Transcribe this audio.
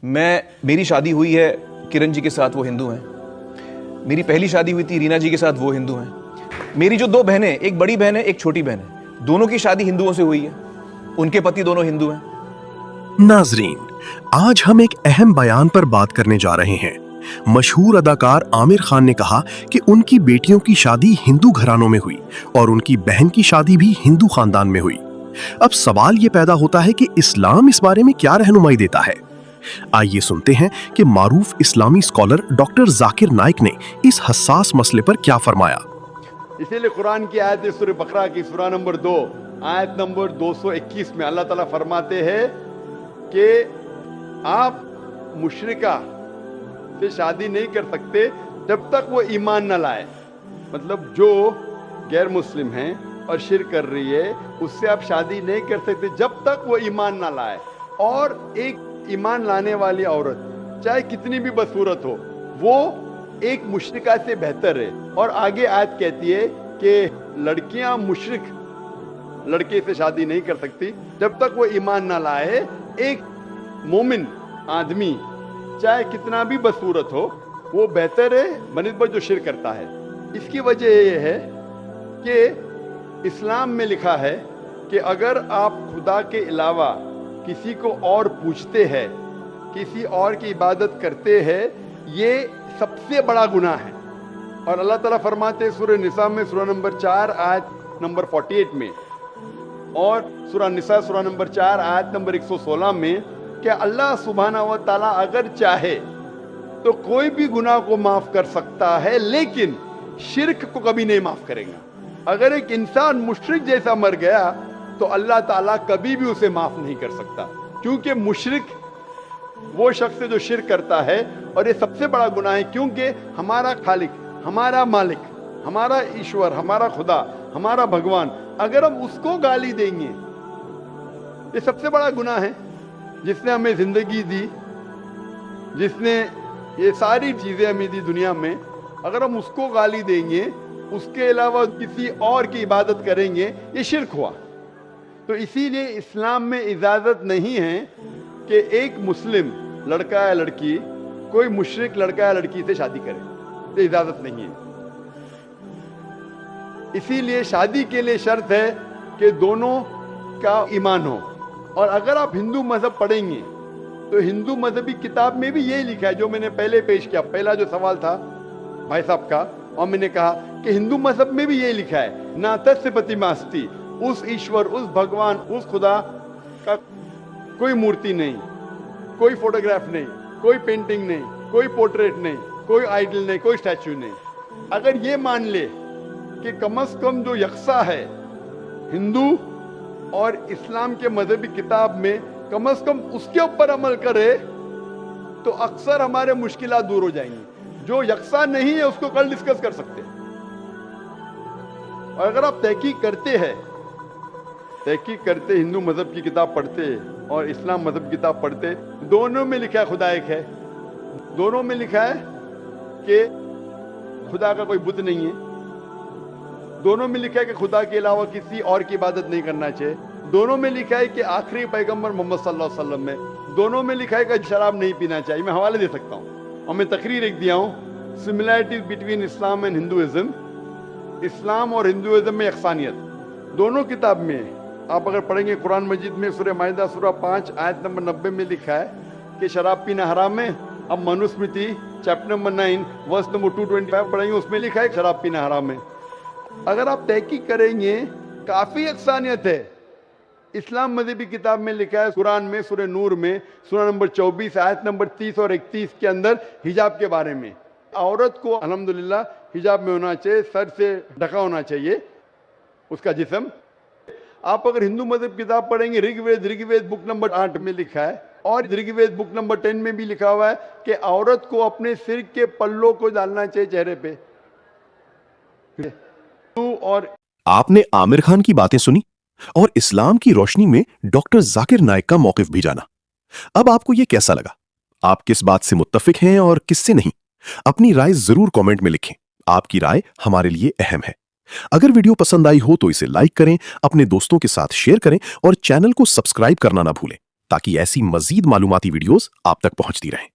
मेरी शादी हुई है किरण जी के साथ, वो हिंदू हैं। मेरी पहली शादी हुई थी रीना जी के साथ, वो हिंदू हैं। मेरी जो दो बहनें, एक बड़ी बहन है एक छोटी बहन है, दोनों की शादी हिंदुओं से हुई है, उनके पति दोनों हिंदू हैं। नाजरीन, आज हम एक अहम बयान पर बात करने जा रहे हैं। मशहूर अदाकार आमिर खान ने कहा कि उनकी बेटियों की शादी हिंदू घरानों में हुई और उनकी बहन की शादी भी हिंदू खानदान में हुई। अब सवाल ये पैदा होता है कि इस्लाम इस बारे में क्या रहनुमाई देता है। आइए सुनते हैं कि मारूफ इस्लामी स्कॉलर डॉक्टर जाकिर नाइक ने इस हसास मसले पर क्या फरमाया। इसीलिए कुरान की आयत है सूरह बकरा की सूरा नंबर 2 आयत नंबर 221 में अल्लाह ताला फरमाते हैं कि आप मुशरिका से शादी नहीं कर सकते जब तक वो ईमान न लाए। मतलब जो गैर मुस्लिम हैं और शिर्क कर रही है उससे आप शादी नहीं कर सकते जब तक वो ईमान ना लाए। और एक ईमान लाने वाली औरत चाहे कितनी भी बदसूरत हो वो एक मुशरिका से बेहतर है। और आगे आयत कहती है कि लड़कियां मुशरिक लड़के से शादी नहीं कर सकती जब तक वो ईमान ना लाए। एक मोमिन आदमी चाहे कितना भी बदसूरत हो वो बेहतर है बनिस्बत जो शिर्क करता है। इसकी वजह यह है कि इस्लाम में लिखा है कि अगर आप खुदा के अलावा किसी को और पूछते हैं, किसी और की इबादत करते हैं, ये सबसे बड़ा गुनाह है। और अल्लाह ताला फरमाते हैं सूरह निसा में सूरा नंबर 4 आयत नंबर 48 में और सूरा निसा सूरा नंबर 4 आयत नंबर 116 में कि अल्लाह सुब्हाना व तआला अगर चाहे तो कोई भी गुनाह को माफ कर सकता है लेकिन शिर्क को कभी नहीं माफ करेगा। अगर एक इंसान मुशरिक जैसा मर गया तो अल्लाह ताला कभी भी उसे माफ नहीं कर सकता, क्योंकि मुशरिक वो शख्स है जो शिर्क करता है। और ये सबसे बड़ा गुनाह है क्योंकि हमारा खालिक, हमारा मालिक, हमारा ईश्वर, हमारा खुदा, हमारा भगवान, अगर हम उसको गाली देंगे, ये सबसे बड़ा गुनाह है। जिसने हमें जिंदगी दी, जिसने ये सारी चीजें हमें दी दुनिया में, अगर हम उसको गाली देंगे, उसके अलावा किसी और की इबादत करेंगे, ये शिर्क हुआ। तो इसीलिए इस्लाम में इजाजत नहीं है कि एक मुस्लिम लड़का या लड़की कोई मुशरिक लड़का या लड़की से शादी करे, तो इजाजत नहीं है। इसीलिए शादी के लिए शर्त है कि दोनों का ईमान हो। और अगर आप हिंदू मजहब पढ़ेंगे तो हिंदू मजहबी किताब में भी यही लिखा है जो मैंने पहले पेश किया, पहला जो सवाल था भाई साहब का, और मैंने कहा कि हिंदू मजहब में भी यही लिखा है, ना तस्य प्रतिमास्ति, उस ईश्वर, उस भगवान, उस खुदा का कोई मूर्ति नहीं, कोई फोटोग्राफ नहीं, कोई पेंटिंग नहीं, कोई पोर्ट्रेट नहीं, कोई आइडल नहीं, कोई स्टैचू नहीं। अगर ये मान ले कि कम से कम जो यकसा है हिंदू और इस्लाम के मजहबी किताब में, कम से कम उसके ऊपर अमल करे तो अक्सर हमारे मुश्किलात दूर हो जाएंगी। जो यकसा नहीं है उसको कल डिस्कस कर सकते हैं। और अगर आप तहकीक करते हिंदू मजहब की किताब पढ़ते और इस्लाम मजहब की किताब पढ़ते, दोनों में लिखा है खुदा एक है, दोनों में लिखा है कि खुदा का कोई बुत नहीं है, दोनों में लिखा है कि खुदा के अलावा किसी और की इबादत नहीं करना चाहिए, दोनों में लिखा है कि आखिरी पैगंबर मोहम्मद सल्लल्लाहु अलैहि वसल्लम में, दोनों में लिखा है कि शराब नहीं पीना चाहिए। मैं हवाले दे सकता हूँ और मैं तकरीर एक दिया हूँ, similarities between Islam and Hinduism, इस्लाम और हिंदुइज्म में यकसानियत, दोनों किताब में आप अगर पढ़ेंगे कुरान मजीद में सूरह माइदा सूरा 5 आयत नंबर 90 में लिखा है कि शराब पीना हराम है। अब Manusmriti chapter number 9 verse number 225 पढ़ेंगे, उसमें लिखा है शराब पीना हराम है। अगर आप तहकीक करेंगे काफी यकसानियत है। इस्लाम मजहबी किताब में लिखा है कुरान में सूरह नूर में सूरा नंबर 24 आयत नंबर 30 और 31 के अंदर हिजाब के बारे में, औरत को अल्हम्दुलिल्लाह हिजाब में होना चाहिए, सर से ढका होना चाहिए उसका जिस्म। आप अगर हिंदू मजहब किताब पढ़ेंगे ऋग्वेद बुक नंबर 8 में लिखा है और ऋग्वेद बुक नंबर 10 में भी लिखा हुआ है कि औरत को अपने सिर के पल्लों को डालना चाहिए चेहरे पे। और आपने आमिर खान की बातें सुनी और इस्लाम की रोशनी में डॉक्टर जाकिर नाइक का मौकिफ भी जाना। अब आपको यह कैसा लगा? आप किस बात से मुत्तफिक हैं और किससे नहीं? अपनी राय जरूर कमेंट में लिखें। आपकी राय हमारे लिए अहम है। अगर वीडियो पसंद आई हो तो इसे लाइक करें, अपने दोस्तों के साथ शेयर करें और चैनल को सब्सक्राइब करना ना भूलें। ताकि ऐसी मजीद मालूमाती वीडियोस आप तक पहुंचती रहें।